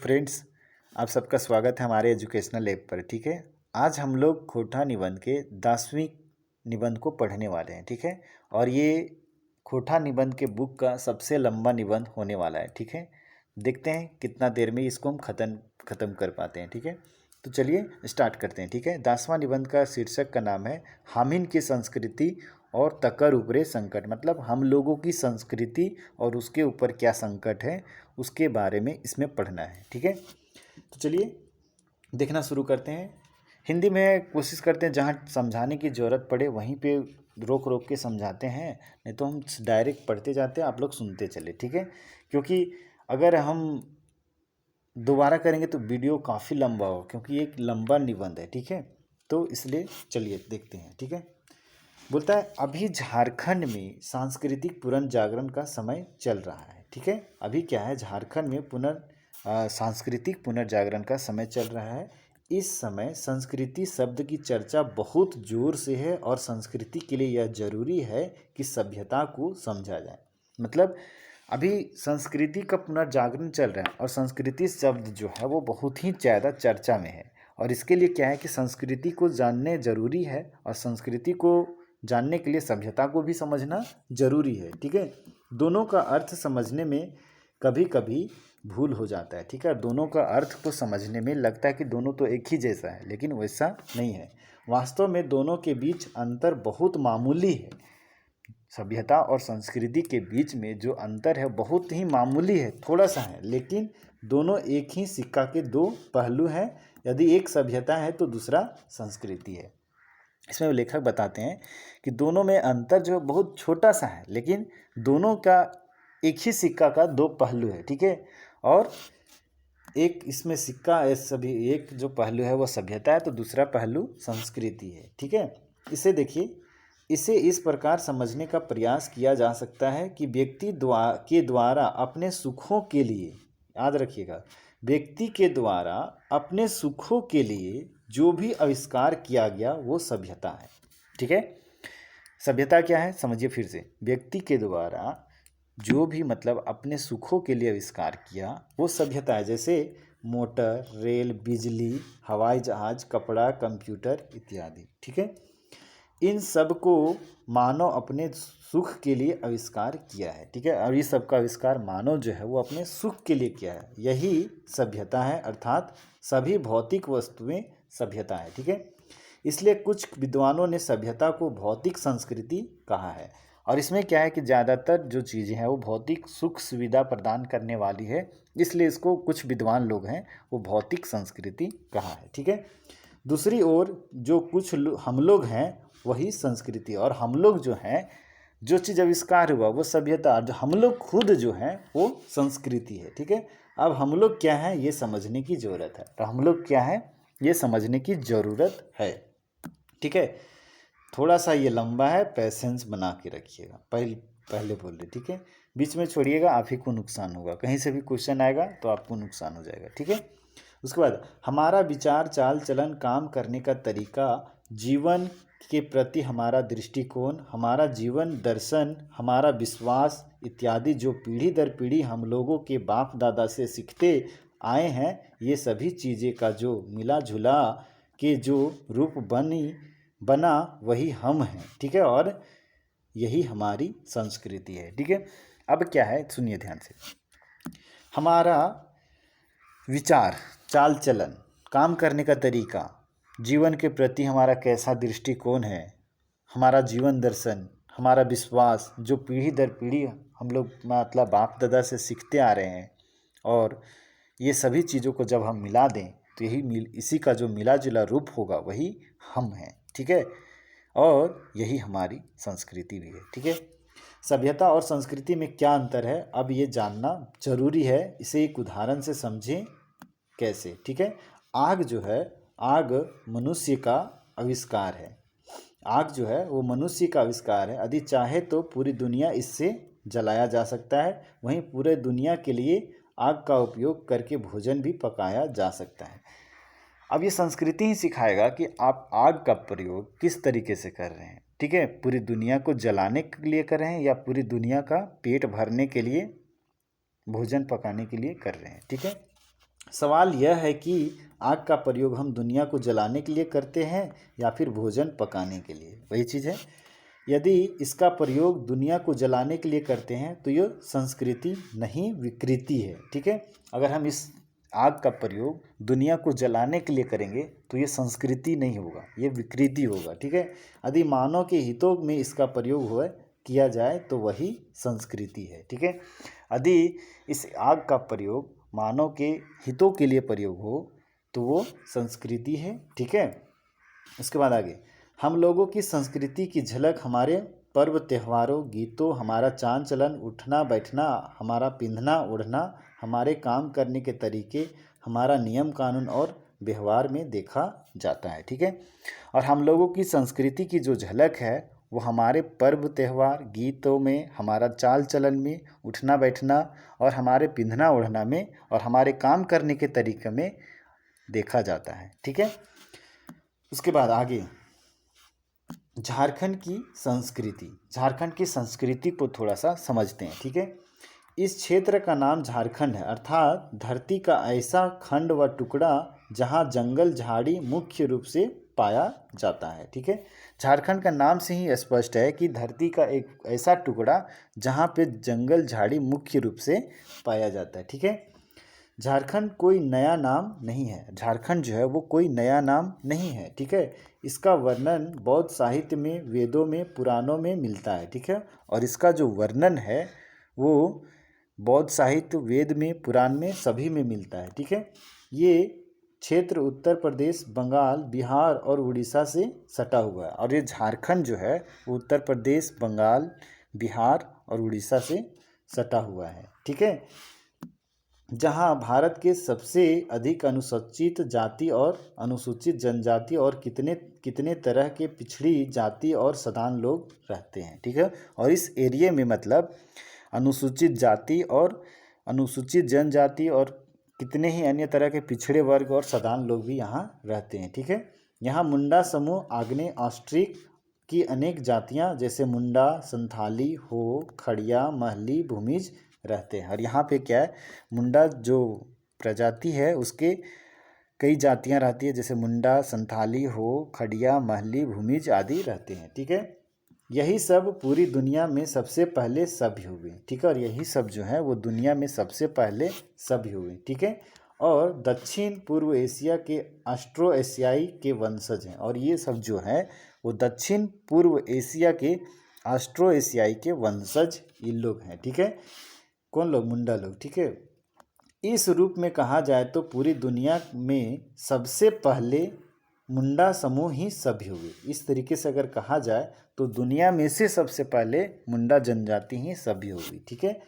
Friends, आप सबका स्वागत है हमारे एजुकेशनल ऐप पर। ठीक है, आज हम लोग खोटा निबंध के 10वीं निबंध को पढ़ने वाले हैं। ठीक है, और ये खोटा निबंध के बुक का सबसे लंबा निबंध होने वाला है। ठीक है, देखते हैं कितना देर में इसको हम ख़त्म कर पाते हैं। ठीक है, तो चलिए स्टार्ट करते हैं। ठीक है, 10वां निबंध का शीर्षक का नाम है हामिन की संस्कृति और तकर ऊपरे संकट। मतलब हम लोगों की संस्कृति और उसके ऊपर क्या संकट है उसके बारे में इसमें पढ़ना है। ठीक है, तो चलिए देखना शुरू करते हैं। हिंदी में कोशिश करते हैं जहाँ समझाने की ज़रूरत पड़े वहीं पे रोक रोक के समझाते हैं, नहीं तो हम डायरेक्ट पढ़ते जाते हैं, आप लोग सुनते चले। ठीक है, क्योंकि अगर हम दोबारा करेंगे तो वीडियो काफ़ी लंबा हो, क्योंकि एक लंबा निबंध है। ठीक है, तो इसलिए चलिए देखते हैं। ठीक है, बोलता है अभी झारखंड में सांस्कृतिक पुनर्जागरण का समय चल रहा है। ठीक है, अभी क्या है, झारखंड में सांस्कृतिक पुनर्जागरण का समय चल रहा है। इस समय संस्कृति शब्द की चर्चा बहुत जोर से है और संस्कृति के लिए यह जरूरी है कि सभ्यता को समझा जाए। मतलब अभी संस्कृति का पुनर्जागरण चल रहा है और संस्कृति शब्द जो है वो बहुत ही ज़्यादा चर्चा में है। और इसके लिए क्या है कि संस्कृति को जानने जरूरी है और संस्कृति को जानने के लिए सभ्यता को भी समझना जरूरी है। ठीक है, दोनों का अर्थ समझने में कभी कभी भूल हो जाता है। ठीक है, दोनों का अर्थ को समझने में लगता है कि दोनों तो एक ही जैसा है, लेकिन वैसा नहीं है। वास्तव में दोनों के बीच अंतर बहुत मामूली है। सभ्यता और संस्कृति के बीच में जो अंतर है बहुत ही मामूली है, थोड़ा सा है, लेकिन दोनों एक ही सिक्का के दो पहलू हैं। यदि एक सभ्यता है तो दूसरा संस्कृति है। इसमें लेखक बताते हैं कि दोनों में अंतर जो बहुत छोटा सा है, लेकिन दोनों का एक ही सिक्का का दो पहलू है। ठीक है, और एक इसमें सिक्का सभी एक जो पहलू है वो सभ्यता है तो दूसरा पहलू संस्कृति है। ठीक है, इसे देखिए, इसे इस प्रकार समझने का प्रयास किया जा सकता है कि व्यक्ति के द्वारा अपने सुखों के लिए, याद रखिएगा, व्यक्ति के द्वारा अपने सुखों के लिए जो भी आविष्कार किया गया वो सभ्यता है। ठीक है, सभ्यता क्या है समझिए फिर से, व्यक्ति के द्वारा जो भी मतलब अपने सुखों के लिए आविष्कार किया वो सभ्यता है। जैसे मोटर, रेल, बिजली, हवाई जहाज, कपड़ा, कंप्यूटर इत्यादि। ठीक है, इन सब को मानव अपने सुख के लिए आविष्कार किया है। ठीक है, और इस सब का आविष्कार मानव जो है वो अपने सुख के लिए किया है, यही सभ्यता है। अर्थात सभी भौतिक वस्तुएं सभ्यता है। ठीक है, इसलिए कुछ विद्वानों ने सभ्यता को भौतिक संस्कृति कहा है। और इसमें क्या है कि ज़्यादातर जो चीज़ें हैं वो भौतिक सुख सुविधा प्रदान करने वाली है, इसलिए इसको कुछ विद्वान लोग हैं वो भौतिक संस्कृति कहा है। ठीक है, दूसरी ओर जो कुछ हम लोग हैं वही संस्कृति, और हम लोग जो हैं जो चीज़ आविष्कार हुआ वो सभ्यता, जो हम लोग खुद जो हैं वो संस्कृति है। ठीक है, अब हम लोग क्या है ये समझने की ज़रूरत है, तो हम लोग क्या है ये समझने की ज़रूरत है। ठीक है, थोड़ा सा ये लंबा है, पैसेंस बना के रखिएगा, पहले बोल रहे। ठीक है, बीच में छोड़िएगा, आप ही को नुकसान होगा, कहीं से भी क्वेश्चन आएगा तो आपको नुकसान हो जाएगा। ठीक है, उसके बाद हमारा विचार, चाल चलन, काम करने का तरीका, जीवन के प्रति हमारा दृष्टिकोण, हमारा जीवन दर्शन, हमारा विश्वास इत्यादि जो पीढ़ी दर पीढ़ी हम लोगों के बाप दादा से सीखते आए हैं, ये सभी चीज़ें का जो मिला जुला के जो रूप बना वही हम हैं। ठीक है, और यही हमारी संस्कृति है। ठीक है, अब क्या है सुनिए ध्यान से, हमारा विचार, चाल चलन, काम करने का तरीका, जीवन के प्रति हमारा कैसा दृष्टिकोण है, हमारा जीवन दर्शन, हमारा विश्वास जो पीढ़ी दर पीढ़ी हम लोग मतलब बाप दादा से सीखते आ रहे हैं, और ये सभी चीज़ों को जब हम मिला दें तो इसी का जो मिला जुला रूप होगा वही हम हैं। ठीक है, और यही हमारी संस्कृति भी है। ठीक है, सभ्यता और संस्कृति में क्या अंतर है अब ये जानना जरूरी है, इसे एक उदाहरण से समझें कैसे। ठीक है, आग जो है, आग मनुष्य का आविष्कार है। आग जो है वो मनुष्य का आविष्कार है। यदि चाहे तो पूरी दुनिया इससे जलाया जा सकता है, वहीं पूरे दुनिया के लिए आग का उपयोग करके भोजन भी पकाया जा सकता है। अब ये संस्कृति ही सिखाएगा कि आप आग का प्रयोग किस तरीके से कर रहे हैं। ठीक है, पूरी दुनिया को जलाने के लिए कर रहे हैं या पूरी दुनिया का पेट भरने के लिए, भोजन पकाने के लिए कर रहे हैं। ठीक है, सवाल यह है कि आग का प्रयोग हम दुनिया को जलाने के लिए करते हैं या फिर भोजन पकाने के लिए, वही चीज़ है। यदि इसका प्रयोग दुनिया को जलाने के लिए करते हैं तो यह संस्कृति नहीं विकृति है, ठीक है। अगर हम इस आग का प्रयोग दुनिया को जलाने के लिए करेंगे तो ये संस्कृति नहीं होगा, ये विकृति होगा, ठीक है। यदि मानव के हितों में इसका प्रयोग हो किया जाए तो वही संस्कृति है, ठीक है। यदि इस आग का प्रयोग मानव के हितों के लिए प्रयोग हो तो वो संस्कृति है, ठीक है। उसके बाद आगे, हम लोगों की संस्कृति की झलक हमारे पर्व त्योहारों, गीतों, हमारा चाल चलन, उठना बैठना, हमारा पिंधना ओढ़ना, हमारे काम करने के तरीके, हमारा नियम कानून और व्यवहार में देखा जाता है, ठीक है। और हम लोगों की संस्कृति की जो झलक है वो हमारे पर्व त्यौहार, गीतों में, हमारा चाल चलन में, उठना बैठना और हमारे पिंधना ओढ़ना में और हमारे काम करने के तरीके में देखा जाता है, ठीक है। उसके बाद आगे, झारखंड की संस्कृति। झारखंड की संस्कृति को थोड़ा सा समझते हैं, ठीक है। इस क्षेत्र का नाम झारखंड है, अर्थात धरती का ऐसा खंड व टुकड़ा जहाँ जंगल झाड़ी मुख्य रूप से पाया जाता है, ठीक है। झारखंड का नाम से ही स्पष्ट है कि धरती का एक ऐसा टुकड़ा जहाँ पे जंगल झाड़ी मुख्य रूप से पाया जाता है, ठीक है। झारखंड कोई नया नाम नहीं है, झारखंड जो है वो कोई नया नाम नहीं है, ठीक है। इसका वर्णन बौद्ध साहित्य में, वेदों में, पुराणों में मिलता है, ठीक है। और इसका जो वर्णन है वो बौद्ध साहित्य, वेद में, पुराण में, सभी में मिलता है, ठीक है। ये क्षेत्र उत्तर प्रदेश, बंगाल, बिहार और उड़ीसा से सटा हुआ है। और ये झारखंड जो है वो उत्तर प्रदेश, बंगाल, बिहार और उड़ीसा से सटा हुआ है, ठीक है। जहाँ भारत के सबसे अधिक अनुसूचित जाति और अनुसूचित जनजाति और कितने कितने तरह के पिछड़ी जाति और साधारण लोग रहते हैं, ठीक है। और इस एरिया में मतलब अनुसूचित जाति और अनुसूचित जनजाति और कितने ही अन्य तरह के पिछड़े वर्ग और साधारण लोग भी यहाँ रहते हैं, ठीक है। यहाँ मुंडा समूह, आग्नेय ऑस्ट्रिक की अनेक जातियाँ जैसे मुंडा, संथाली, हो, खड़िया, महली, भूमिज रहते हैं। और यहाँ पे क्या है, मुंडा जो प्रजाति है उसके कई जातियाँ रहती है, जैसे मुंडा, संथाली, हो, खड़िया, महली, भूमिज आदि रहते हैं, ठीक है। यही सब पूरी दुनिया में सबसे पहले सभ्य हुए, ठीक है। और यही सब जो है वो दुनिया में सबसे पहले सभ्य हुए, ठीक है। और दक्षिण पूर्व एशिया के ऑस्ट्रो एशियाई के वंशज हैं। और ये सब जो है वो दक्षिण पूर्व एशिया के ऑस्ट्रो एशियाई के वंशज ये लोग हैं, ठीक है। कौन लोग? मुंडा लोग, ठीक है। इस रूप में कहा जाए तो पूरी दुनिया में सबसे पहले मुंडा समूह ही सभ्य हुए। इस तरीके से अगर कहा जाए तो दुनिया में से सबसे पहले मुंडा जनजाति ही सभ्य हुई, ठीक है।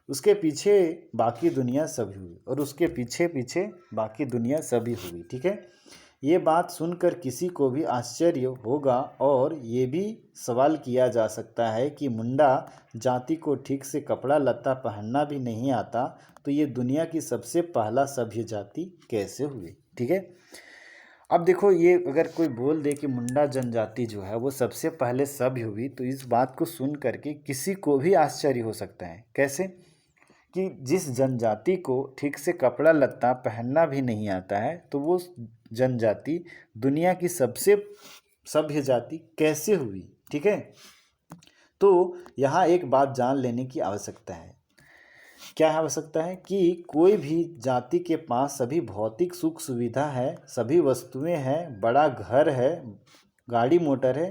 उसके पीछे बाकी दुनिया सभ्य हुई और उसके पीछे पीछे बाकी दुनिया सभ्य हुई, ठीक है। ये बात सुनकर किसी को भी आश्चर्य होगा और ये भी सवाल किया जा सकता है कि मुंडा जाति को ठीक से कपड़ा लत्ता पहनना भी नहीं आता तो ये दुनिया की सबसे पहला सभ्य जाति कैसे हुई, ठीक है। अब देखो, ये अगर कोई बोल दे कि मुंडा जनजाति जो है वो सबसे पहले सभ्य हुई तो इस बात को सुन करके किसी को भी आश्चर्य हो सकता है। कैसे? कि जिस जनजाति को ठीक से कपड़ा लत्ता पहनना भी नहीं आता है तो वो जनजाति दुनिया की सबसे सभ्य जाति कैसे हुई, ठीक है। तो यहाँ एक बात जान लेने की आवश्यकता है। क्या आवश्यकता है? कि कोई भी जाति के पास सभी भौतिक सुख सुविधा है, सभी वस्तुएं हैं, बड़ा घर है, गाड़ी मोटर है,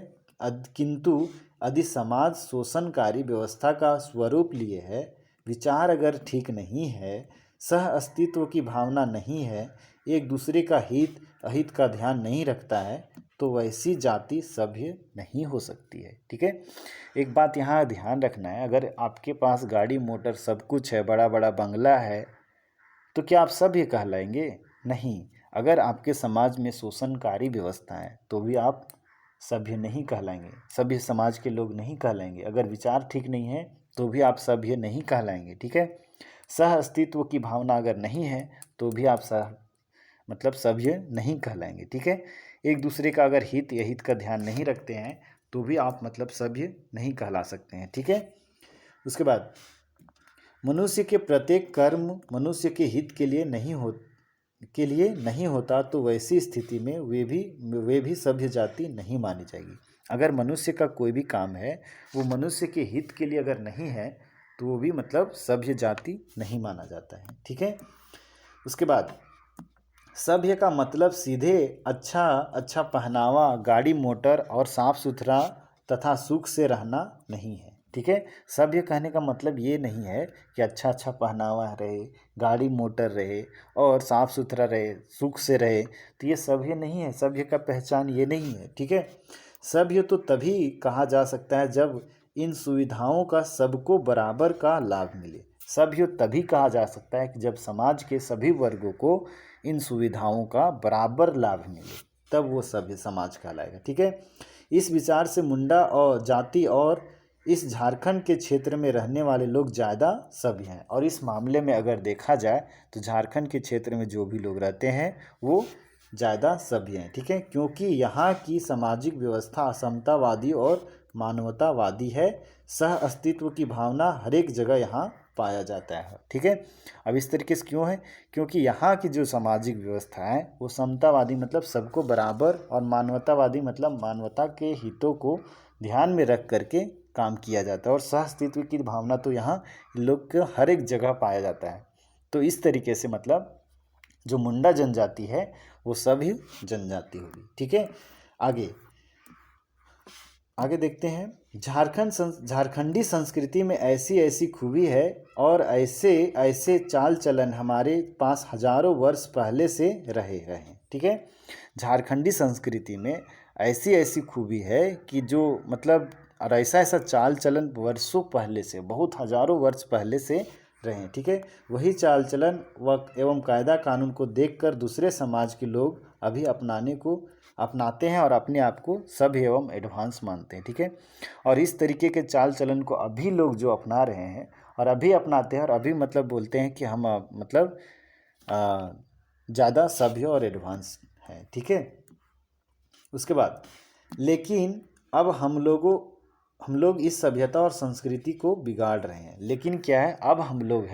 किंतु यदि समाज शोषणकारी व्यवस्था का स्वरूप लिए है, विचार अगर ठीक नहीं है, सह अस्तित्व की भावना नहीं है, एक दूसरे का हित अहित का ध्यान नहीं रखता है तो वैसी जाति सभ्य नहीं हो सकती है, ठीक है। एक बात यहाँ ध्यान रखना है, अगर आपके पास गाड़ी मोटर सब कुछ है, बड़ा बड़ा बंगला है, तो क्या आप सभ्य कहलाएंगे? नहीं। अगर आपके समाज में शोषणकारी व्यवस्था है तो भी आप सभ्य नहीं कहलाएंगे, सभ्य समाज के लोग नहीं कहलाएंगे। अगर विचार ठीक नहीं है तो भी आप सभ्य नहीं कहलाएंगे, ठीक है। सह अस्तित्व की भावना अगर नहीं है तो भी आप सभ्य नहीं कहलाएंगे, ठीक है। एक दूसरे का अगर हित या हित का ध्यान नहीं रखते हैं तो भी आप सभ्य नहीं कहला सकते हैं, ठीक है। उसके बाद, मनुष्य के प्रत्येक कर्म मनुष्य के हित के लिए नहीं के लिए नहीं होता तो वैसी स्थिति में वे भी सभ्य जाति नहीं मानी जाएगी। अगर मनुष्य का कोई भी काम है वो मनुष्य के हित के लिए अगर नहीं है तो वो भी मतलब सभ्य जाति नहीं माना जाता है। ठीक है। उसके बाद सभ्य का मतलब सीधे अच्छा अच्छा पहनावा, गाड़ी मोटर और साफ सुथरा तथा सुख से रहना नहीं है। ठीक है। सभ्य कहने का मतलब ये नहीं है कि अच्छा अच्छा पहनावा रहे, गाड़ी मोटर रहे और साफ सुथरा रहे, सुख से रहे, तो ये सभ्य नहीं है। सभ्य का पहचान ये नहीं है। ठीक है। सभ्य तो तभी कहा जा सकता है जब इन सुविधाओं का सबको बराबर का लाभ मिले। सभ्य तभी कहा जा सकता है कि जब समाज के सभी वर्गों को इन सुविधाओं का बराबर लाभ मिले, तब वो सभ्य समाज कहलाएगा। ठीक है। इस विचार से मुंडा और जाति और इस झारखंड के क्षेत्र में रहने वाले लोग ज़्यादा सभ्य हैं। और इस मामले में अगर देखा जाए तो झारखंड के क्षेत्र में जो भी लोग रहते हैं वो ज़्यादा सभ्य हैं। ठीक है। क्योंकि यहाँ की सामाजिक व्यवस्था असमतावादी और मानवतावादी है। सह अस्तित्व की भावना हर एक जगह यहाँ पाया जाता है। ठीक है। अब इस तरीके से क्यों है? क्योंकि यहाँ की जो सामाजिक व्यवस्था है वो समतावादी मतलब सबको बराबर, और मानवतावादी मतलब मानवता के हितों को ध्यान में रख करके काम किया जाता है। और सह अस्तित्व की भावना तो यहाँ लोग के हर एक जगह पाया जाता है। तो इस तरीके से मतलब जो मुंडा जनजाति है वो सभी जनजाति होगी। ठीक है। आगे आगे देखते हैं। झारखंडी संस्कृति में ऐसी ऐसी खूबी है और ऐसे ऐसे चाल चलन हमारे पास हजारों वर्ष पहले से रहे हैं। ठीक है। झारखंडी संस्कृति में ऐसी ऐसी खूबी है कि जो मतलब और ऐसा ऐसा चाल चलन वर्षों पहले से, बहुत हजारों वर्ष पहले से रहे। ठीक है। वही चाल चलन व एवं कायदा कानून को देखकर दूसरे समाज के लोग अभी अपनाते हैं और अपने आप को सभ्य एवं एडवांस मानते हैं। ठीक है। और इस तरीके के चाल चलन को अभी लोग जो अपना रहे हैं और अभी अपनाते हैं और अभी मतलब बोलते हैं कि हम मतलब ज़्यादा सभ्य और एडवांस हैं। ठीक है। उसके बाद लेकिन अब हम लोग इस सभ्यता और संस्कृति को बिगाड़ रहे हैं। लेकिन क्या है, अब हम लोग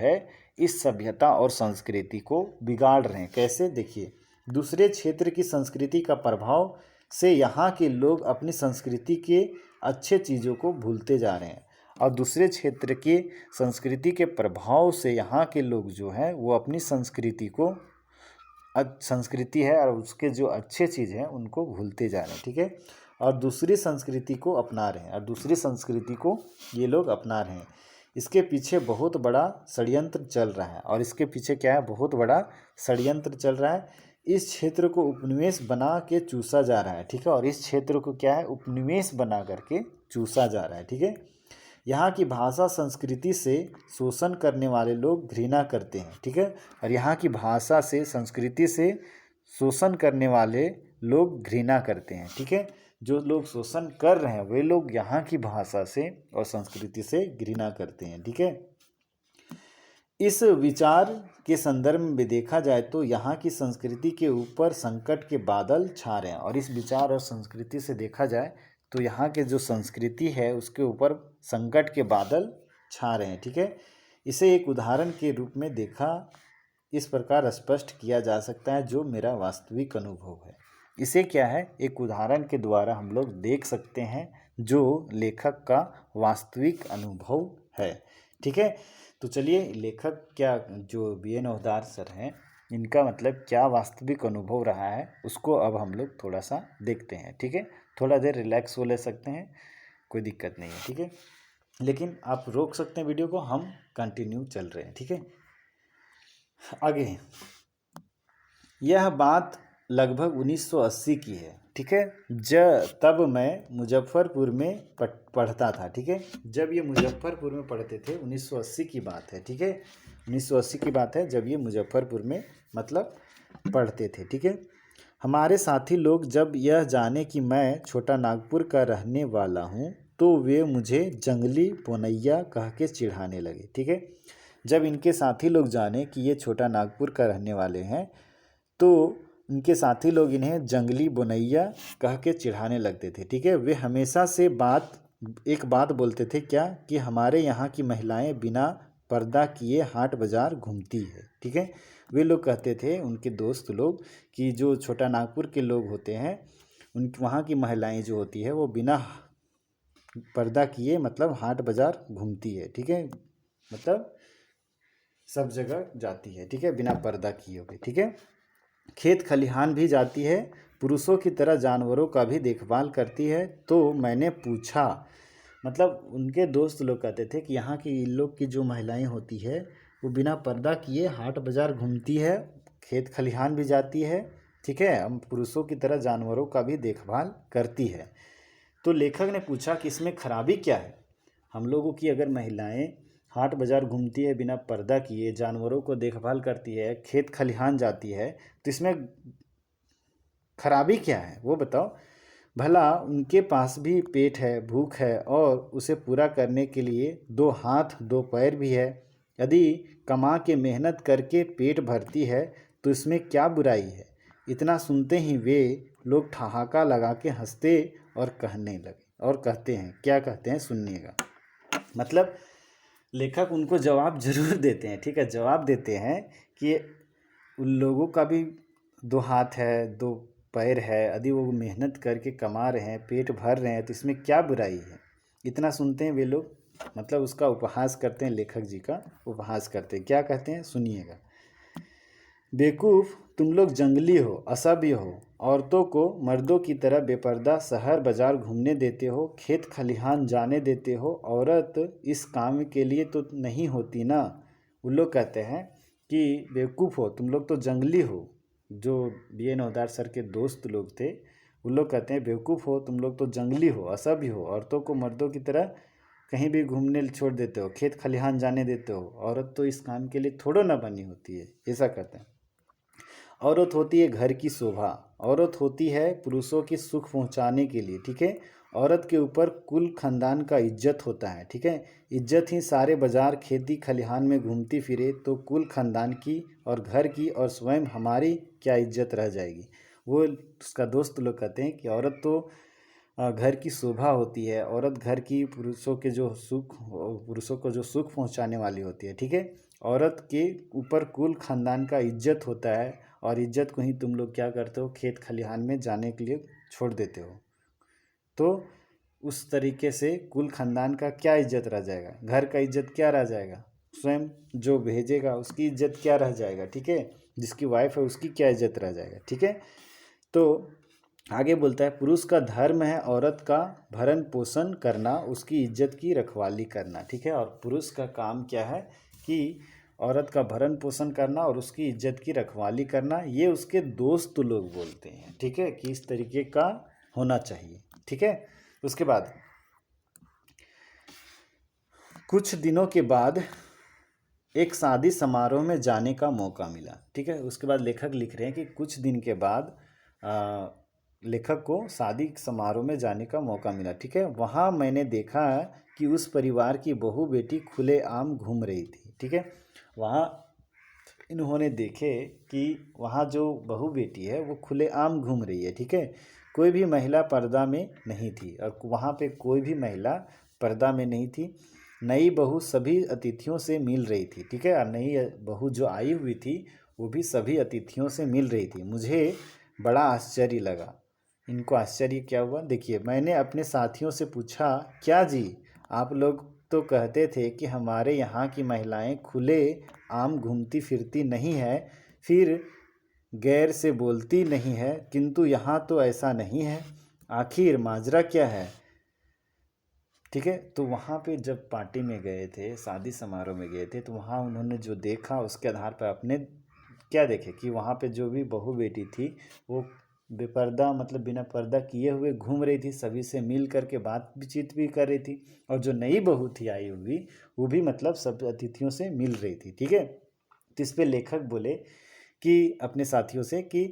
इस सभ्यता और संस्कृति को बिगाड़ रहे हैं। कैसे? देखिए, दूसरे क्षेत्र की संस्कृति का प्रभाव से यहाँ के लोग अपनी संस्कृति के अच्छे चीज़ों को भूलते जा रहे हैं, और दूसरे क्षेत्र के संस्कृति के प्रभाव से यहाँ के लोग जो हैं वो अपनी संस्कृति है और उसके जो अच्छे चीज़ हैं उनको भूलते जा रहे हैं। ठीक है। और दूसरी संस्कृति को अपना रहे हैं, और दूसरी संस्कृति को ये लोग अपना रहे हैं। इसके पीछे बहुत बड़ा षड्यंत्र चल रहा है। और इसके पीछे क्या है? बहुत बड़ा षड्यंत्र चल रहा है। इस क्षेत्र को उपनिवेश बना के चूसा जा रहा है। ठीक है। और इस क्षेत्र को क्या है? उपनिवेश बना करके चूसा जा रहा है। ठीक है। यहाँ की भाषा संस्कृति से शोषण करने वाले लोग घृणा करते हैं। ठीक है। और यहाँ की भाषा से संस्कृति से शोषण करने वाले लोग घृणा करते हैं। ठीक है। जो लोग शोषण कर रहे हैं वे लोग यहाँ की भाषा से और संस्कृति से घृणा करते हैं। ठीक है। इस विचार के संदर्भ में देखा जाए तो यहाँ की संस्कृति के ऊपर संकट के बादल छा रहे हैं। और इस विचार और संस्कृति से देखा जाए तो यहाँ के जो संस्कृति है उसके ऊपर संकट के बादल छा रहे हैं। ठीक है। इसे एक उदाहरण के रूप में देखा इस प्रकार स्पष्ट किया जा सकता है, जो मेरा वास्तविक अनुभव है। इसे क्या है? एक उदाहरण के द्वारा हम लोग देख सकते हैं जो लेखक का वास्तविक अनुभव है। ठीक है। तो चलिए, लेखक क्या जो BN ओहदार सर हैं इनका मतलब क्या वास्तविक अनुभव रहा है उसको अब हम लोग थोड़ा सा देखते हैं। ठीक है। थोड़ा देर रिलैक्स हो ले सकते हैं, कोई दिक्कत नहीं है। ठीक है। लेकिन आप रोक सकते हैं वीडियो को, हम कंटिन्यू चल रहे हैं। ठीक है। आगे, यह बात लगभग 1980 की है। ठीक है। तब मैं मुजफ्फरपुर में पढ़ता था। ठीक है। जब ये मुजफ्फरपुर में पढ़ते थे, 1980 की बात है। ठीक है। 1980 की बात है जब ये मुजफ्फरपुर में मतलब पढ़ते थे। ठीक है। हमारे साथी लोग जब यह जाने कि मैं छोटा नागपुर का रहने वाला हूँ तो वे मुझे जंगली बोनैया कह के चिढ़ाने लगे। ठीक है। जब इनके साथी लोग जाने कि ये छोटा नागपुर का रहने वाले हैं तो इनके साथी लोग इन्हें जंगली बोनैया कह के चिढ़ाने लगते थे। ठीक है। वे हमेशा से एक बात बोलते थे, क्या कि हमारे यहाँ की महिलाएं बिना पर्दा किए हाट बाजार घूमती है। ठीक है, वे लोग कहते थे, उनके दोस्त लोग, कि जो छोटा नागपुर के लोग होते हैं उन वहाँ की महिलाएं जो होती है वो बिना पर्दा किए मतलब हाट बाजार घूमती है। ठीक है, मतलब सब जगह जाती है। ठीक है, बिना पर्दा किए हुए। ठीक है, खेत खलिहान भी जाती है, पुरुषों की तरह जानवरों का भी देखभाल करती है। तो मैंने पूछा, मतलब उनके दोस्त लोग कहते थे कि यहाँ की इन लोग की जो महिलाएं होती है वो बिना पर्दा किए हाट बाजार घूमती है, खेत खलिहान भी जाती है। ठीक है, हम पुरुषों की तरह जानवरों का भी देखभाल करती है। तो लेखक ने पूछा कि इसमें खराबी क्या है? हम लोगों की अगर महिलाएं हाट बाजार घूमती है, बिना पर्दा किए जानवरों को देखभाल करती है, खेत खलिहान जाती है, तो इसमें खराबी क्या है वो बताओ। भला उनके पास भी पेट है, भूख है और उसे पूरा करने के लिए 2 हाथ 2 पैर भी है। यदि कमा के मेहनत करके पेट भरती है तो इसमें क्या बुराई है? इतना सुनते ही वे लोग ठहाका लगा के हंसते और कहने लगे, और कहते हैं, क्या कहते हैं सुनिएगा। मतलब लेखक उनको जवाब जरूर देते हैं। ठीक है, जवाब देते हैं कि उन लोगों का भी 2 हाथ है, 2 पैर है, यदि वो मेहनत करके कमा रहे हैं, पेट भर रहे हैं, तो इसमें क्या बुराई है? इतना सुनते हैं वे लोग, मतलब उसका उपहास करते हैं, लेखक जी का उपहास करते हैं। क्या कहते हैं सुनिएगा। बेवकूफ़, तुम लोग जंगली हो, असभ्य हो, औरतों को मर्दों की तरह बेपर्दा शहर बाजार घूमने देते हो, खेत खलिहान जाने देते हो। औरत इस काम के लिए तो नहीं होती ना। वो लोग कहते हैं कि बेवकूफ़ हो, तुम लोग तो जंगली हो। जो बी एन नवदार सर के दोस्त लोग थे वो लोग कहते हैं, बेवकूफ़ हो, तुम लोग तो जंगली हो, असभ्य हो, औरतों को मर्दों की तरह कहीं भी घूमने छोड़ देते हो, खेत खलिहान जाने देते हो। औरत तो इस काम के लिए थोड़ो ना बनी होती है, ऐसा कहते हैं। औरत होती है घर की शोभा, औरत होती है पुरुषों की सुख पहुंचाने के लिए। ठीक है, औरत के ऊपर कुल खानदान का इज्जत होता है। ठीक है, इज्जत ही सारे बाजार खेती खलिहान में घूमती फिरे तो कुल खानदान की और घर की और स्वयं हमारी क्या इज्जत रह जाएगी। वो उसका दोस्त लोग कहते हैं कि औरत तो घर की शोभा होती है, औरत घर की पुरुषों को जो सुख पहुंचाने वाली होती है। ठीक है, औरत के ऊपर कुल खानदान का इज्जत होता है, और इज्जत को ही तुम लोग क्या करते हो, खेत खलिहान में जाने के लिए छोड़ देते हो। तो उस तरीके से कुल खानदान का क्या इज्जत रह जाएगा, घर का इज्जत क्या रह जाएगा, स्वयं जो भेजेगा उसकी इज्जत क्या रह जाएगा। ठीक है, जिसकी वाइफ है उसकी क्या इज्जत रह जाएगा। ठीक है, तो आगे बोलता है, पुरुष का धर्म है औरत का भरण पोषण करना, उसकी इज्जत की रखवाली करना। ठीक है, और पुरुष का काम क्या है कि औरत का भरण पोषण करना और उसकी इज्जत की रखवाली करना। ये उसके दोस्त लोग बोलते हैं। ठीक है, कि इस तरीके का होना चाहिए। ठीक है, उसके बाद कुछ दिनों के बाद एक शादी समारोह में जाने का मौका मिला। ठीक है, उसके बाद लेखक लिख रहे हैं कि कुछ दिन के बाद लेखक को शादी समारोह में जाने का मौका मिला। ठीक है, वहाँ मैंने देखा कि उस परिवार की बहू बेटी खुलेआम घूम रही थी। ठीक है, वहाँ इन्होंने देखे कि वहाँ जो बहू बेटी है वो खुलेआम घूम रही है। ठीक है, कोई भी महिला पर्दा में नहीं थी, और वहाँ पे कोई भी महिला पर्दा में नहीं थी। नई बहू सभी अतिथियों से मिल रही थी। ठीक है, और नई बहू जो आई हुई थी वो भी सभी अतिथियों से मिल रही थी। मुझे बड़ा आश्चर्य लगा। इनको आश्चर्य क्या हुआ, देखिए, मैंने अपने साथियों से पूछा, क्या जी, आप लोग तो कहते थे कि हमारे यहाँ की महिलाएं खुले आम घूमती फिरती नहीं है, फिर गैर से बोलती नहीं है, किंतु यहाँ तो ऐसा नहीं है। आखिर माजरा क्या है? ठीक है, तो वहाँ पे जब पार्टी में गए थे, शादी समारोह में गए थे, तो वहाँ उन्होंने जो देखा उसके आधार पर अपने क्या देखे कि वहाँ पे जो भी बहू बेटी थी वो बेपर्दा मतलब बिना पर्दा किए हुए घूम रही थी, सभी से मिल करके बातचीत भी कर रही थी। और जो नई बहू थी आई हुई वो भी मतलब सब अतिथियों से मिल रही थी। ठीक है, तो इस पे लेखक बोले कि अपने साथियों से कि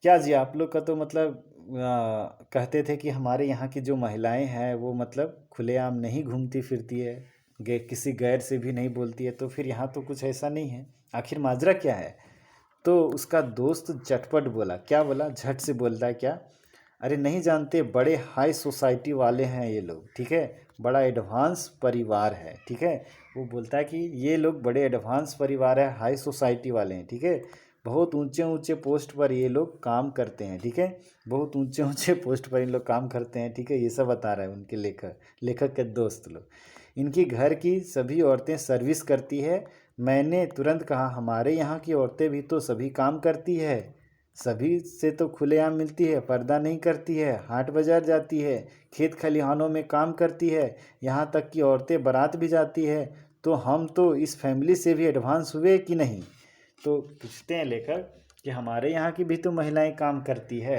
क्या जी, आप लोग का तो मतलब कहते थे कि हमारे यहाँ की जो महिलाएं हैं वो मतलब खुलेआम नहीं घूमती फिरती है, किसी गैर से भी नहीं बोलती है, तो फिर यहाँ तो कुछ ऐसा नहीं है, आखिर माजरा क्या है? तो उसका दोस्त चटपट बोला, क्या बोला, झट से बोलता है क्या, अरे नहीं जानते, बड़े हाई सोसाइटी वाले हैं ये लोग, ठीक है, बड़ा एडवांस परिवार है, ठीक है। वो बोलता है कि ये लोग बड़े एडवांस परिवार है, हाई सोसाइटी वाले हैं, ठीक है, बहुत ऊंचे ऊंचे पोस्ट पर ये लोग काम करते हैं, ठीक है, बहुत ऊंचे ऊंचे पोस्ट पर इन लोग काम करते हैं, ठीक है। ये सब बता रहा है उनके लेखक के दोस्त लोग। इनकी घर की सभी औरतें सर्विस करती है। मैंने तुरंत कहा, हमारे यहाँ की औरतें भी तो सभी काम करती है, सभी से तो खुलेआम मिलती है, पर्दा नहीं करती है, हाट बाजार जाती है, खेत खलिहानों में काम करती है, यहाँ तक कि औरतें बारात भी जाती है। तो हम तो इस फैमिली से भी एडवांस हुए कि नहीं। तो पूछते हैं लेखक कि हमारे यहाँ की भी तो महिलाएं काम करती है,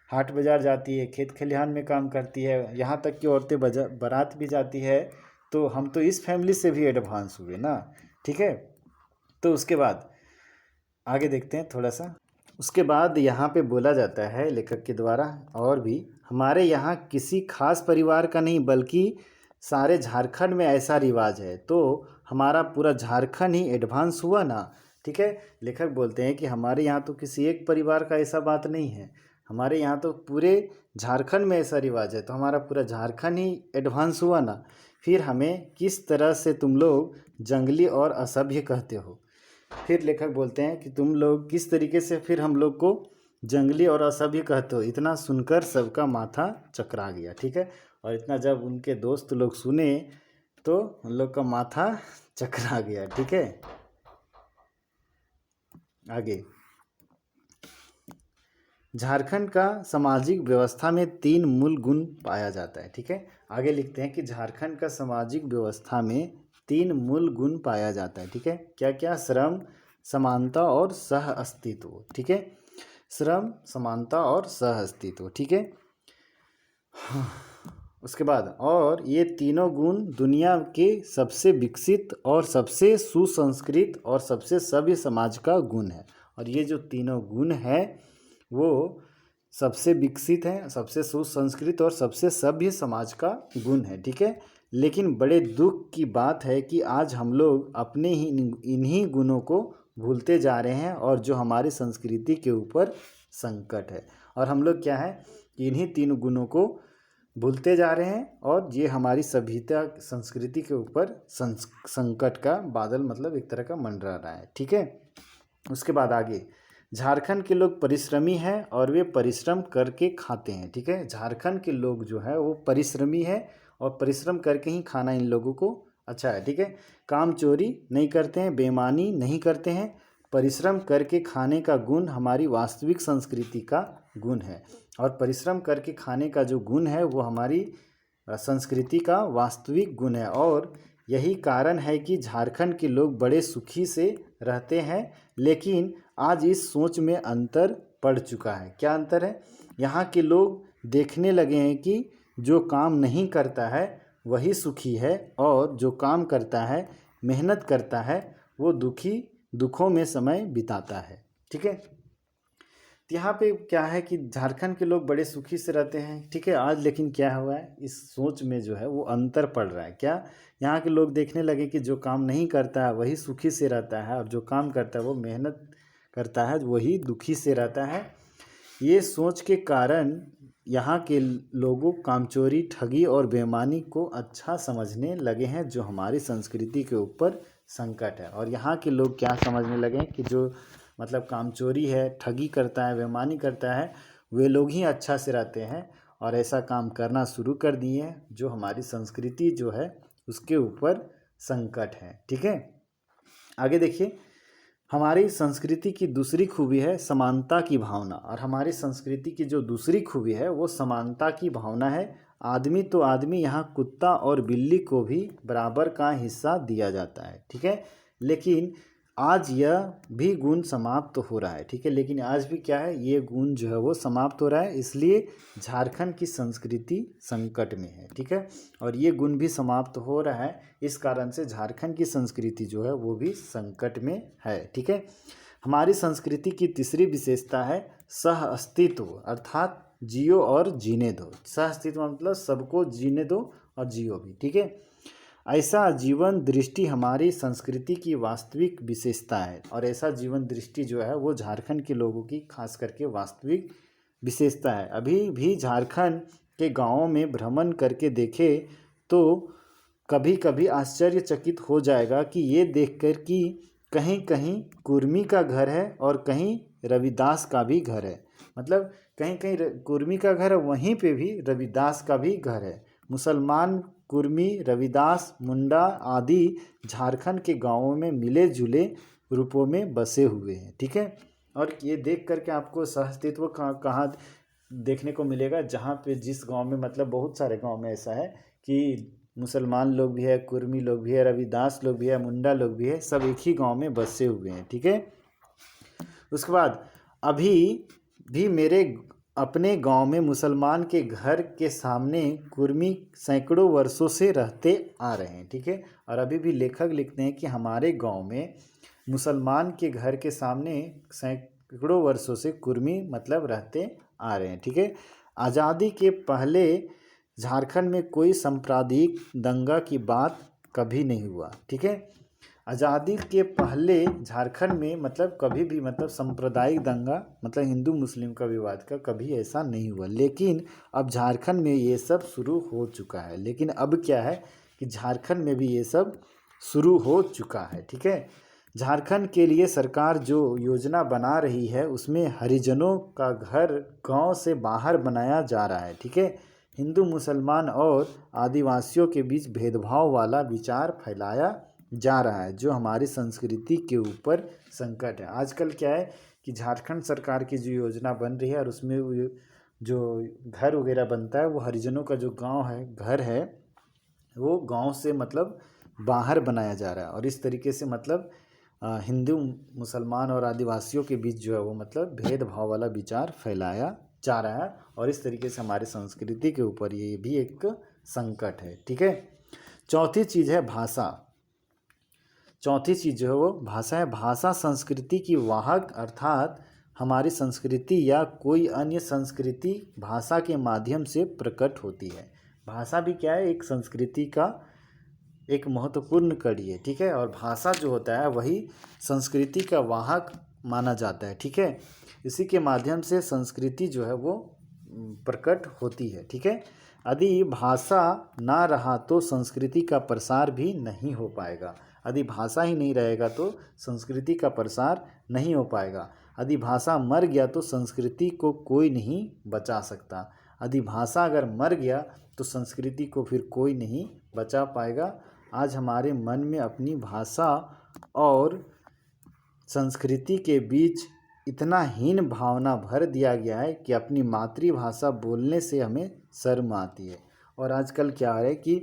हाट बाजार जाती है, खेत खलिहान में काम करती है, यहाँ तक कि औरतें बारात भी जाती है, तो हम तो इस फैमिली से भी एडवांस हुए ना, ठीक है। तो उसके बाद आगे देखते हैं थोड़ा सा। उसके बाद यहाँ पे बोला जाता है लेखक के द्वारा और भी, हमारे यहाँ किसी खास परिवार का नहीं बल्कि सारे झारखंड में ऐसा रिवाज है, तो हमारा पूरा झारखंड ही एडवांस हुआ ना, ठीक है। लेखक बोलते हैं कि हमारे यहाँ तो किसी एक परिवार का ऐसा बात नहीं है, हमारे यहाँ तो पूरे झारखंड में ऐसा रिवाज है, तो हमारा पूरा झारखंड ही एडवांस हुआ ना। फिर हमें किस तरह से तुम लोग जंगली और असभ्य कहते हो। फिर लेखक बोलते हैं कि तुम लोग किस तरीके से फिर हम लोग को जंगली और असभ्य कहते हो। इतना सुनकर सबका माथा चकरा गया, ठीक है। और इतना जब उनके दोस्त लोग सुने तो उन लोग का माथा चकरा गया, ठीक है। आगे, झारखंड का सामाजिक व्यवस्था में 3 मूल गुण पाया जाता है, ठीक है। आगे लिखते हैं कि झारखंड का सामाजिक व्यवस्था में 3 मूल गुण पाया जाता है, ठीक है। क्या क्या? श्रम, समानता और सह अस्तित्व, ठीक है। श्रम, समानता और सह अस्तित्व, ठीक है। उसके बाद, और ये तीनों गुण दुनिया के सबसे विकसित और सबसे सुसंस्कृत और सबसे सभ्य समाज का गुण है। और ये जो तीनों गुण है वो सबसे विकसित है, सबसे सुसंस्कृत और सबसे सभ्य समाज का गुण है, ठीक है। लेकिन बड़े दुख की बात है कि आज हम लोग अपने ही इन्हीं गुणों को भूलते जा रहे हैं, और जो हमारी संस्कृति के ऊपर संकट है। और हम लोग क्या है कि इन्हीं 3 गुणों को भूलते जा रहे हैं, और ये हमारी सभ्यता संस्कृति के ऊपर संकट का बादल मतलब एक तरह का मंडरा रहा है, ठीक है। उसके बाद आगे, झारखंड के लोग परिश्रमी हैं और वे परिश्रम करके खाते हैं, ठीक है। झारखंड के लोग जो है वो परिश्रमी है और परिश्रम करके ही खाना इन लोगों को अच्छा है, ठीक है। काम चोरी नहीं करते हैं, बेईमानी नहीं करते हैं, परिश्रम करके खाने का गुण हमारी वास्तविक संस्कृति का गुण है। और परिश्रम करके खाने का जो गुण है वो हमारी संस्कृति का वास्तविक गुण है। और यही कारण है कि झारखंड के लोग बड़े सुखी से रहते हैं। लेकिन आज इस सोच में अंतर पड़ चुका है। क्या अंतर है? यहाँ के लोग देखने लगे हैं कि जो काम नहीं करता है वही सुखी है, और जो काम करता है, मेहनत करता है, वो दुखों में समय बिताता है, ठीक है। यहाँ पे क्या है कि झारखंड के लोग बड़े सुखी से रहते हैं, ठीक है। आज लेकिन क्या हुआ है, इस सोच में जो है वो अंतर पड़ रहा है। क्या? यहाँ के लोग देखने लगे कि जो काम नहीं करता है वही सुखी से रहता है, और जो काम करता है वो मेहनत करता है वही दुखी से रहता है। ये सोच के कारण यहाँ के लोगों कामचोरी, ठगी और बेईमानी को अच्छा समझने लगे हैं, जो हमारी संस्कृति के ऊपर संकट है। और यहाँ के लोग क्या समझने लगे हैं कि जो मतलब कामचोरी है, ठगी करता है, बेईमानी करता है, वे लोग ही अच्छा से रहते हैं, और ऐसा काम करना शुरू कर दिए हैं, जो हमारी संस्कृति जो है उसके ऊपर संकट है, ठीक है। आगे देखिए, हमारी संस्कृति की दूसरी खूबी है समानता की भावना। और हमारी संस्कृति की जो दूसरी खूबी है वो समानता की भावना है। आदमी तो आदमी, यहाँ कुत्ता और बिल्ली को भी बराबर का हिस्सा दिया जाता है, ठीक है। लेकिन आज यह भी गुण समाप्त हो रहा है, ठीक है। लेकिन आज भी क्या है, ये गुण जो है वो समाप्त हो रहा है, इसलिए झारखंड की संस्कृति संकट में है, ठीक है। और ये गुण भी समाप्त हो रहा है, इस कारण से झारखंड की संस्कृति जो है वो भी संकट में है, ठीक है। हमारी संस्कृति की तीसरी विशेषता है सह अस्तित्व, अर्थात जियो और जीने दो। सह अस्तित्व मतलब सबको जीने दो और जियो भी, ठीक है। ऐसा जीवन दृष्टि हमारी संस्कृति की वास्तविक विशेषता है, और ऐसा जीवन दृष्टि जो है वो झारखंड के लोगों की खास करके वास्तविक विशेषता है। अभी भी झारखंड के गांवों में भ्रमण करके देखे तो कभी कभी आश्चर्यचकित हो जाएगा कि ये देखकर कि कहीं कहीं कुर्मी का घर है और कहीं रविदास का भी घर है। मतलब कहीं कहीं कुर्मी का घर है, वहीं पे भी रविदास का भी घर है। मुसलमान, कुर्मी, रविदास, मुंडा आदि झारखंड के गांवों में मिले जुले रूपों में बसे हुए हैं। ठीक है, और ये देख करके आपको सहअस्तित्व कहाँ देखने को मिलेगा, जहाँ पे जिस गांव में, मतलब बहुत सारे गांव में ऐसा है कि मुसलमान लोग भी है, कुर्मी लोग भी है, रविदास लोग भी है, मुंडा लोग भी है, सब एक ही गांव में बसे हुए हैं। ठीक है, उसके बाद अभी भी मेरे अपने गांव में मुसलमान के घर के सामने कुर्मी सैकड़ों वर्षों से रहते आ रहे हैं। ठीक है, और अभी भी लेखक लिखते हैं कि हमारे गांव में मुसलमान के घर के सामने सैकड़ों वर्षों से कुर्मी मतलब रहते आ रहे हैं। ठीक है, आज़ादी के पहले झारखंड में कोई सांप्रदायिक दंगा की बात कभी नहीं हुआ। ठीक है, आज़ादी के पहले झारखंड में मतलब कभी भी मतलब सांप्रदायिक दंगा मतलब हिंदू मुस्लिम का विवाद का कभी ऐसा नहीं हुआ। लेकिन अब झारखंड में ये सब शुरू हो चुका है। लेकिन अब क्या है कि झारखंड में भी ये सब शुरू हो चुका है। ठीक है, झारखंड के लिए सरकार जो योजना बना रही है उसमें हरिजनों का घर गांव से बाहर बनाया जा रहा है। ठीक है, हिंदू मुसलमान और आदिवासियों के बीच भेदभाव वाला विचार फैलाया जा रहा है, जो हमारी संस्कृति के ऊपर संकट है। आजकल क्या है कि झारखंड सरकार की जो योजना बन रही है और उसमें जो घर वगैरह बनता है वो हरिजनों का जो गांव है, घर है, वो गांव से मतलब बाहर बनाया जा रहा है। और इस तरीके से मतलब हिंदू मुसलमान और आदिवासियों के बीच जो है वो मतलब भेदभाव वाला विचार फैलाया जा रहा है, और इस तरीके से हमारी संस्कृति के ऊपर ये भी एक संकट है। ठीक है, चौथी चीज़ है भाषा। चौथी चीज़ जो है वो भाषा है। भाषा संस्कृति की वाहक, अर्थात हमारी संस्कृति या कोई अन्य संस्कृति भाषा के माध्यम से प्रकट होती है। भाषा भी क्या है, एक संस्कृति का एक महत्वपूर्ण कड़ी है। ठीक है, और भाषा जो होता है वही संस्कृति का वाहक माना जाता है। ठीक है, इसी के माध्यम से संस्कृति जो है वो प्रकट होती है। ठीक है, यदि भाषा ना रहा तो संस्कृति का प्रसार भी नहीं हो पाएगा। यदि भाषा ही नहीं रहेगा तो संस्कृति का प्रसार नहीं हो पाएगा। यदि भाषा मर गया तो संस्कृति को कोई नहीं बचा सकता। यदि भाषा अगर मर गया तो संस्कृति को फिर कोई नहीं बचा पाएगा। आज हमारे मन में अपनी भाषा और संस्कृति के बीच इतना हीन भावना भर दिया गया है कि अपनी मातृभाषा बोलने से हमें शर्म आती है। और आजकल क्या है कि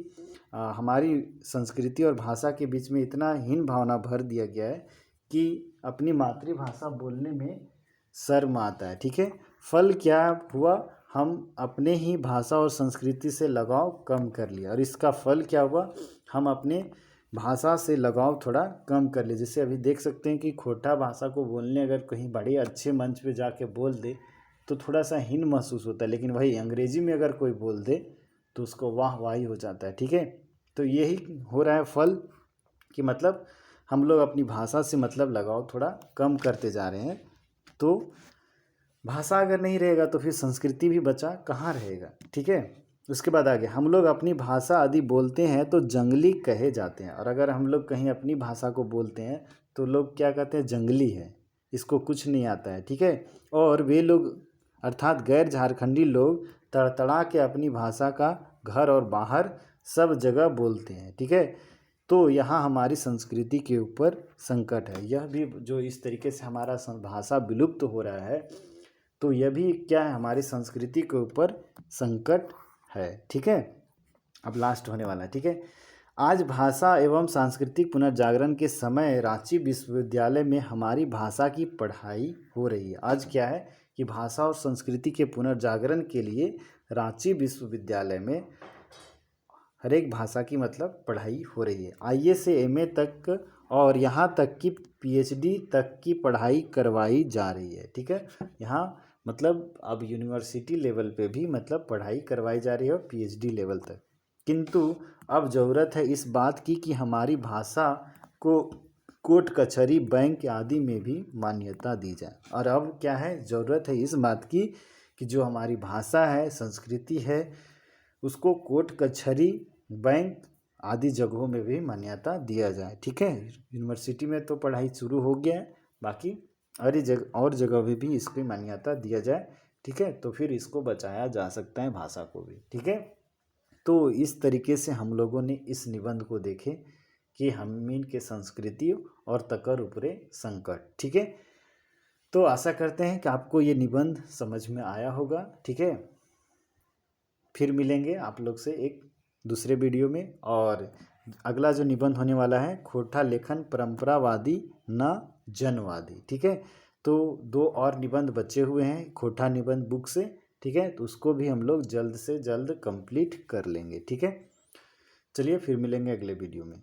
हमारी संस्कृति और भाषा के बीच में इतना हीन भावना भर दिया गया है कि अपनी मातृभाषा बोलने में शर्म आता है। ठीक है, फल क्या हुआ, हम अपने ही भाषा और संस्कृति से लगाव कम कर लिया। और इसका फल क्या हुआ, हम अपने भाषा से लगाव थोड़ा कम कर ले। जैसे अभी देख सकते हैं कि खोटा भाषा को बोलने अगर कहीं बड़े अच्छे मंच पे जाके बोल दे तो थोड़ा सा हीन महसूस होता है, लेकिन वही अंग्रेजी में अगर कोई बोल दे तो उसको वाह वाही हो जाता है। ठीक है, तो यही हो रहा है फल कि मतलब हम लोग अपनी भाषा से मतलब लगाव थोड़ा कम करते जा रहे हैं। तो भाषा अगर नहीं रहेगा तो फिर संस्कृति भी बचा कहाँ रहेगा। ठीक है, उसके बाद आगे, हम लोग अपनी भाषा यदि बोलते हैं तो जंगली कहे जाते हैं। और अगर हम लोग कहीं अपनी भाषा को बोलते हैं तो लोग क्या कहते हैं, जंगली है, इसको कुछ नहीं आता है। ठीक है, और वे लोग अर्थात गैर झारखंडी लोग तड़तड़ा के अपनी भाषा का घर और बाहर सब जगह बोलते हैं। ठीक है, तो यहाँ हमारी संस्कृति के ऊपर संकट है। यह भी जो इस तरीके से हमारा भाषा विलुप्त हो रहा है तो यह भी क्या है, हमारी संस्कृति के ऊपर संकट है। ठीक है, अब लास्ट होने वाला है। ठीक है, आज भाषा एवं सांस्कृतिक पुनर्जागरण के समय रांची विश्वविद्यालय में हमारी भाषा की पढ़ाई हो रही है। आज क्या है कि भाषा और संस्कृति के पुनर्जागरण के लिए रांची विश्वविद्यालय में हर एक भाषा की मतलब पढ़ाई हो रही है। आईए से एमए तक और यहाँ तक कि पीएचडी तक की पढ़ाई करवाई जा रही है। ठीक है, यहाँ मतलब अब यूनिवर्सिटी लेवल पे भी मतलब पढ़ाई करवाई जा रही है और पीएचडी लेवल तक। किंतु अब ज़रूरत है इस बात की कि हमारी भाषा को कोर्ट कचहरी बैंक आदि में भी मान्यता दी जाए। और अब क्या है, ज़रूरत है इस बात की कि जो हमारी भाषा है, संस्कृति है, उसको कोर्ट कचहरी, बैंक आदि जगहों में भी मान्यता दिया जाए। ठीक है, यूनिवर्सिटी में तो पढ़ाई शुरू हो गया है, बाकी और जगह में भी इसकी मान्यता दिया जाए। ठीक है, तो फिर इसको बचाया जा सकता है, भाषा को भी। ठीक है, तो इस तरीके से हम लोगों ने इस निबंध को देखे कि हममीन के संस्कृति और तकर उपरे संकट। ठीक है, तो आशा करते हैं कि आपको ये निबंध समझ में आया होगा। ठीक है, फिर मिलेंगे आप लोग से एक दूसरे वीडियो में। और अगला जो निबंध होने वाला है, खोटा लेखन परंपरावादी न जनवादी। ठीक है, तो 2 और निबंध बचे हुए हैं खोटा निबंध बुक से। ठीक है, तो उसको भी हम लोग जल्द से जल्द कंप्लीट कर लेंगे। ठीक है, चलिए फिर मिलेंगे अगले वीडियो में।